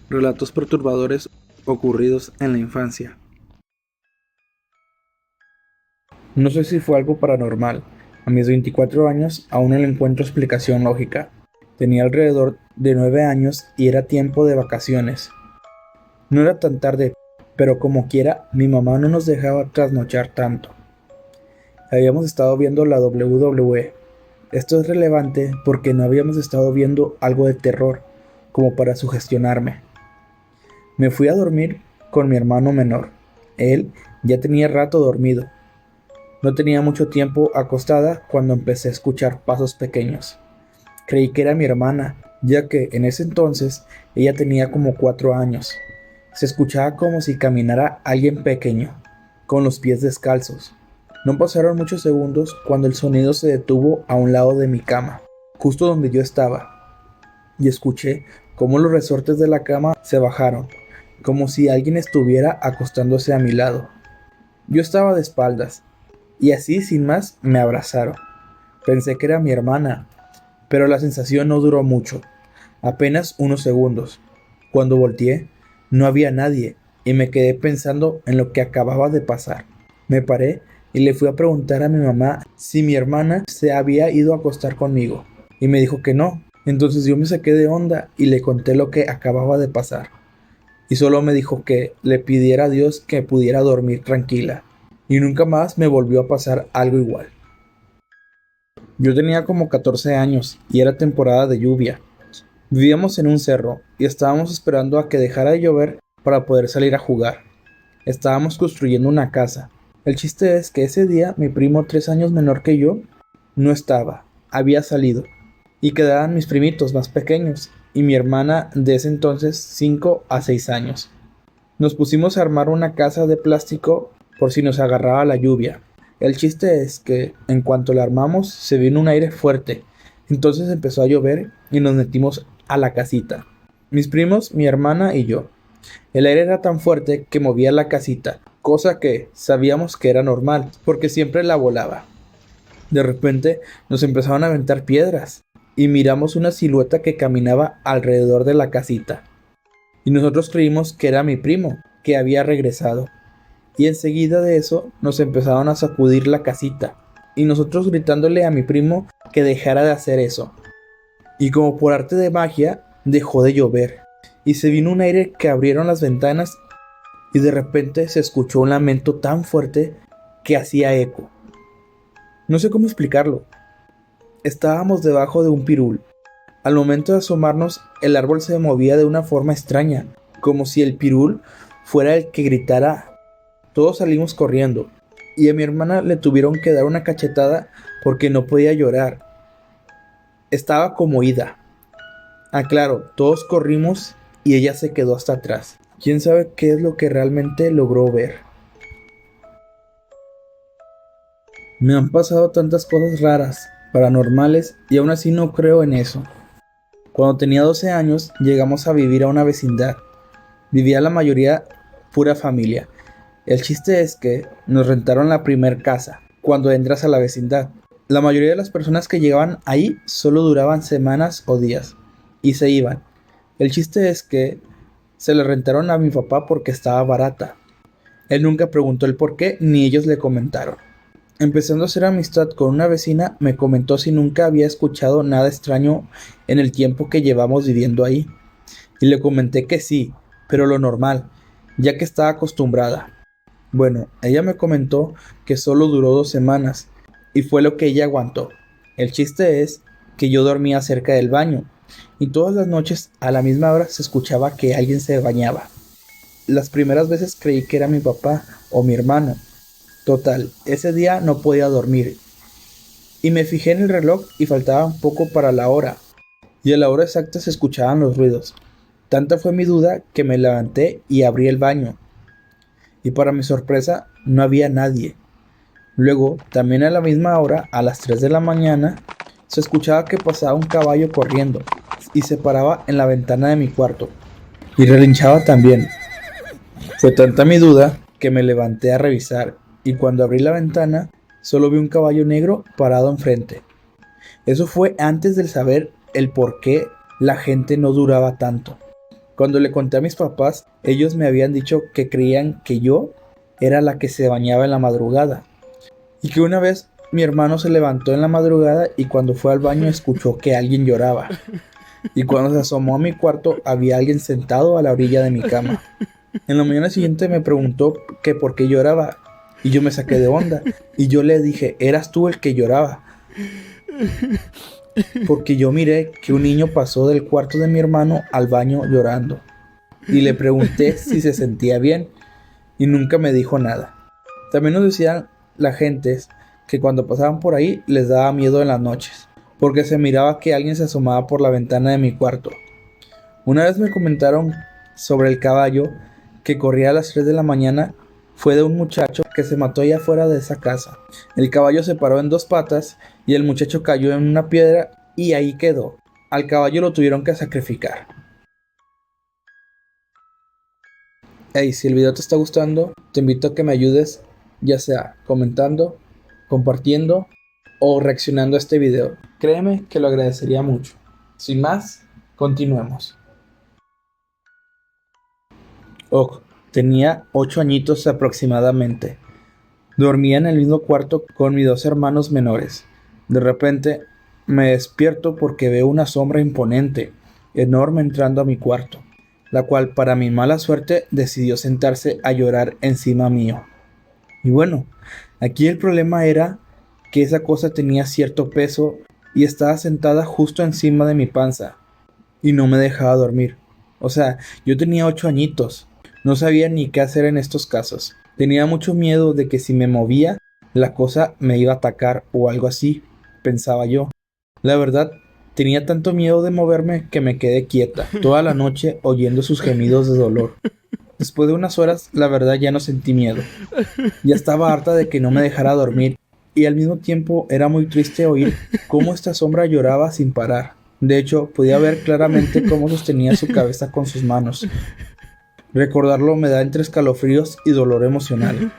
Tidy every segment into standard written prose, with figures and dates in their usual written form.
Relatos perturbadores ocurridos en la infancia. No sé si fue algo paranormal. A mis 24 años aún no le encuentro explicación lógica. Tenía alrededor de 9 años y era tiempo de vacaciones. No era tan tarde, pero como quiera, mi mamá no nos dejaba trasnochar tanto. Habíamos estado viendo la WWE. Esto es relevante porque no habíamos estado viendo algo de terror, como para sugestionarme. Me fui a dormir con mi hermano menor. Él ya tenía rato dormido. No tenía mucho tiempo acostada cuando empecé a escuchar pasos pequeños. Creí que era mi hermana, ya que en ese entonces ella tenía como 4 años. Se escuchaba como si caminara alguien pequeño, con los pies descalzos. No pasaron muchos segundos cuando el sonido se detuvo a un lado de mi cama, justo donde yo estaba, y escuché cómo los resortes de la cama se bajaron, como si alguien estuviera acostándose a mi lado. Yo estaba de espaldas, y así sin más me abrazaron. Pensé que era mi hermana, pero la sensación no duró mucho, apenas unos segundos. Cuando volteé, no había nadie, y me quedé pensando en lo que acababa de pasar. Me paré y le fui a preguntar a mi mamá si mi hermana se había ido a acostar conmigo, y me dijo que no. Entonces yo me saqué de onda y le conté lo que acababa de pasar, y solo me dijo que le pidiera a Dios que pudiera dormir tranquila, y nunca más me volvió a pasar algo igual. Yo tenía como 14 años y era temporada de lluvia. Vivíamos en un cerro y estábamos esperando a que dejara de llover para poder salir a jugar. Estábamos construyendo una casa. El chiste es que ese día mi primo 3 años menor que yo no estaba, había salido, y quedaban mis primitos más pequeños y mi hermana de ese entonces 5 a 6 años. Nos pusimos a armar una casa de plástico por si nos agarraba la lluvia. El chiste es que en cuanto la armamos se vino un aire fuerte, entonces empezó a llover y nos metimos a la casita. Mis primos, mi hermana y yo. El aire era tan fuerte que movía la casita, cosa que sabíamos que era normal, porque siempre la volaba. De repente nos empezaron a aventar piedras y miramos una silueta que caminaba alrededor de la casita. Y nosotros creímos que era mi primo, que había regresado. Y enseguida de eso nos empezaron a sacudir la casita, y nosotros gritándole a mi primo que dejara de hacer eso. Y como por arte de magia, dejó de llover, y se vino un aire que abrieron las ventanas, y de repente se escuchó un lamento tan fuerte que hacía eco. No sé cómo explicarlo. Estábamos debajo de un pirul. Al momento de asomarnos, el árbol se movía de una forma extraña, como si el pirul fuera el que gritara. Todos salimos corriendo, y a mi hermana le tuvieron que dar una cachetada porque no podía llorar. Estaba como ida. Ah, claro, todos corrimos y ella se quedó hasta atrás. ¿Quién sabe qué es lo que realmente logró ver? Me han pasado tantas cosas raras, paranormales, y aún así no creo en eso. Cuando tenía 12 años, llegamos a vivir a una vecindad. Vivía la mayoría pura familia. El chiste es que nos rentaron la primer casa cuando entras a la vecindad. La mayoría de las personas que llegaban ahí solo duraban semanas o días y se iban. El chiste es que se le rentaron a mi papá porque estaba barata. Él nunca preguntó el por qué ni ellos le comentaron. Empezando a hacer amistad con una vecina, me comentó si nunca había escuchado nada extraño en el tiempo que llevamos viviendo ahí. Y le comenté que sí, pero lo normal, ya que estaba acostumbrada. Bueno, ella me comentó que solo duró 2 semanas, y fue lo que ella aguantó. El chiste es que yo dormía cerca del baño, y todas las noches a la misma hora se escuchaba que alguien se bañaba. Las primeras veces creí que era mi papá o mi hermano. Total, ese día no podía dormir, y me fijé en el reloj y faltaba un poco para la hora, y a la hora exacta se escuchaban los ruidos. Tanta fue mi duda que me levanté y abrí el baño, y para mi sorpresa no había nadie. Luego, también a la misma hora, a las 3 de la mañana, se escuchaba que pasaba un caballo corriendo y se paraba en la ventana de mi cuarto, y relinchaba también. Fue tanta mi duda que me levanté a revisar, y cuando abrí la ventana, solo vi un caballo negro parado enfrente. Eso fue antes de saber el por qué la gente no duraba tanto. Cuando le conté a mis papás, ellos me habían dicho que creían que yo era la que se bañaba en la madrugada, y que una vez mi hermano se levantó en la madrugada y cuando fue al baño escuchó que alguien lloraba, y cuando se asomó a mi cuarto había alguien sentado a la orilla de mi cama. En la mañana siguiente me preguntó que por qué lloraba, y yo me saqué de onda, y yo le dije, eras tú el que lloraba, porque yo miré que un niño pasó del cuarto de mi hermano al baño llorando, y le pregunté si se sentía bien, y nunca me dijo nada. También nos decían la gente que cuando pasaban por ahí les daba miedo en las noches, porque se miraba que alguien se asomaba por la ventana de mi cuarto. Una vez me comentaron sobre el caballo que corría a las 3 de la mañana. Fue de un muchacho que se mató allá afuera de esa casa. El caballo se paró en dos patas y el muchacho cayó en una piedra y ahí quedó. Al caballo lo tuvieron que sacrificar. Hey, si el video te está gustando, te invito a que me ayudes, ya sea comentando, compartiendo o reaccionando a este video. Créeme que lo agradecería mucho. Sin más, continuemos. Tenía 8 añitos aproximadamente. Dormía en el mismo cuarto con mis dos hermanos menores. De repente me despierto porque veo una sombra imponente, enorme entrando a mi cuarto, la cual para mi mala suerte decidió sentarse a llorar encima mío. Y bueno, aquí el problema era que esa cosa tenía cierto peso y estaba sentada justo encima de mi panza y no me dejaba dormir. O sea, yo tenía 8 añitos, no sabía ni qué hacer en estos casos. Tenía mucho miedo de que si me movía, la cosa me iba a atacar o algo así, pensaba yo. La verdad, tenía tanto miedo de moverme que me quedé quieta toda la noche oyendo sus gemidos de dolor. Después de unas horas, la verdad ya no sentí miedo. Ya estaba harta de que no me dejara dormir y al mismo tiempo era muy triste oír cómo esta sombra lloraba sin parar. De hecho, podía ver claramente cómo sostenía su cabeza con sus manos. Recordarlo me da entre escalofríos y dolor emocional.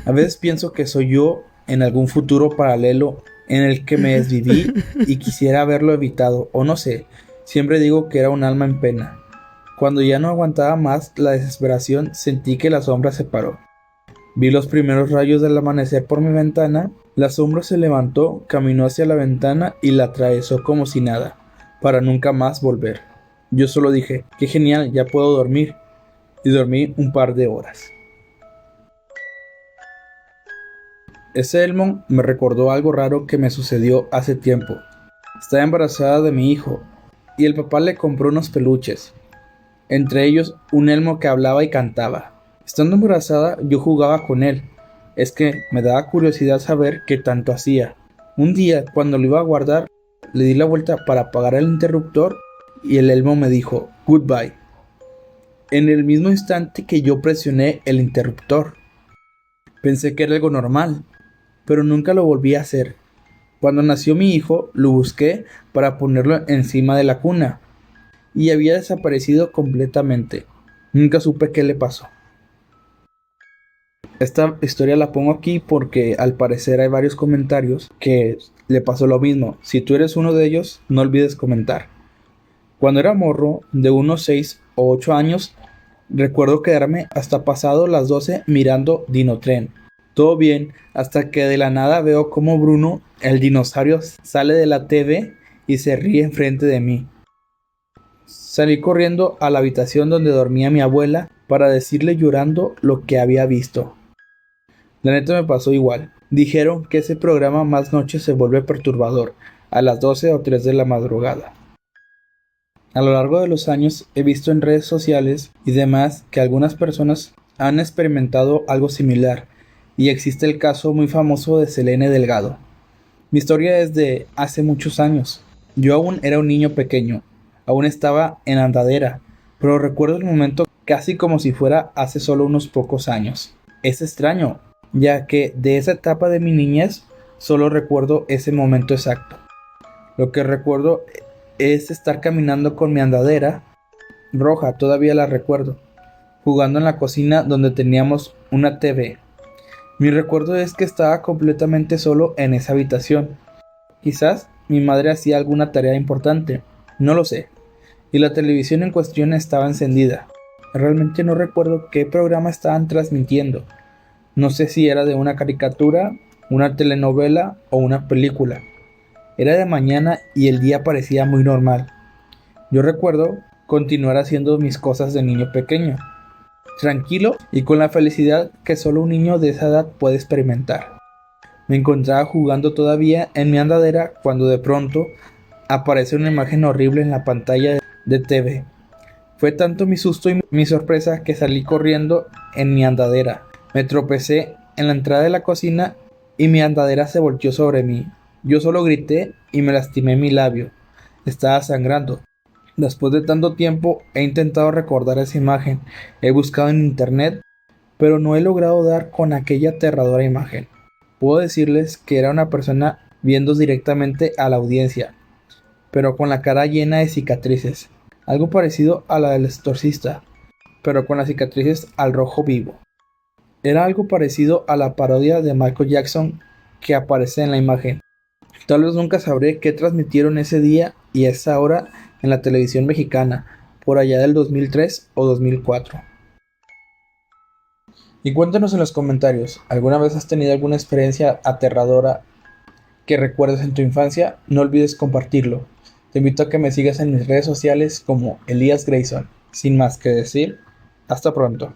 A veces pienso que soy yo en algún futuro paralelo en el que me desviví y quisiera haberlo evitado, o no sé, siempre digo que era un alma en pena. Cuando ya no aguantaba más la desesperación, sentí que la sombra se paró. Vi los primeros rayos del amanecer por mi ventana, la sombra se levantó, caminó hacia la ventana y la atravesó como si nada, para nunca más volver. Yo solo dije, qué genial, ya puedo dormir. Y dormí un par de horas. Ese Elmon me recordó algo raro que me sucedió hace tiempo. Estaba embarazada de mi hijo y el papá le compró unos peluches, entre ellos un elmo que hablaba y cantaba. Estando embarazada yo jugaba con él, es que me daba curiosidad saber qué tanto hacía. Un día cuando lo iba a guardar le di la vuelta para apagar el interruptor y el elmo me dijo goodbye. En el mismo instante que yo presioné el interruptor. Pensé que era algo normal, pero nunca lo volví a hacer. Cuando nació mi hijo, lo busqué para ponerlo encima de la cuna, y había desaparecido completamente. Nunca supe qué le pasó. Esta historia la pongo aquí porque al parecer hay varios comentarios que le pasó lo mismo. Si tú eres uno de ellos, no olvides comentar. Cuando era morro, de unos 6 o 8 años, recuerdo quedarme hasta pasado las 12 mirando Dinotren. Todo bien, hasta que de la nada veo como Bruno, el dinosaurio, sale de la TV y se ríe enfrente de mí. Salí corriendo a la habitación donde dormía mi abuela para decirle llorando lo que había visto. La neta me pasó igual. Dijeron que ese programa más noches se vuelve perturbador, a las 12 o 3 de la madrugada. A lo largo de los años he visto en redes sociales y demás que algunas personas han experimentado algo similar y existe el caso muy famoso de Selene Delgado. Mi historia es de hace muchos años. Yo aún era un niño pequeño, aún estaba en andadera, pero recuerdo el momento casi como si fuera hace solo unos pocos años. Es extraño, ya que de esa etapa de mi niñez solo recuerdo ese momento exacto. Lo que recuerdo es estar caminando con mi andadera roja, todavía la recuerdo, jugando en la cocina donde teníamos una TV. Mi recuerdo es que estaba completamente solo en esa habitación. Quizás mi madre hacía alguna tarea importante, no lo sé. y la televisión en cuestión estaba encendida. Realmente no recuerdo qué programa estaban transmitiendo. No sé si era de una caricatura, una telenovela o una película. Era de mañana y el día parecía muy normal. Yo recuerdo continuar haciendo mis cosas de niño pequeño, tranquilo y con la felicidad que solo un niño de esa edad puede experimentar. Me encontraba jugando todavía en mi andadera cuando de pronto aparece una imagen horrible en la pantalla de TV. Fue tanto mi susto y mi sorpresa que salí corriendo en mi andadera. Me tropecé en la entrada de la cocina y mi andadera se volteó sobre mí. Yo solo grité y me lastimé mi labio. Estaba sangrando. Después de tanto tiempo he intentado recordar esa imagen. He buscado en internet, pero no he logrado dar con aquella aterradora imagen. Puedo decirles que era una persona viendo directamente a la audiencia, pero con la cara llena de cicatrices. Algo parecido a la del exorcista, pero con las cicatrices al rojo vivo. Era algo parecido a la parodia de Michael Jackson que aparece en la imagen. Tal vez nunca sabré qué transmitieron ese día y a esa hora en la televisión mexicana, por allá del 2003 o 2004. Y cuéntanos en los comentarios, ¿alguna vez has tenido alguna experiencia aterradora que recuerdes en tu infancia? No olvides compartirlo. Te invito a que me sigas en mis redes sociales como Elías Grayson. Sin más que decir, hasta pronto.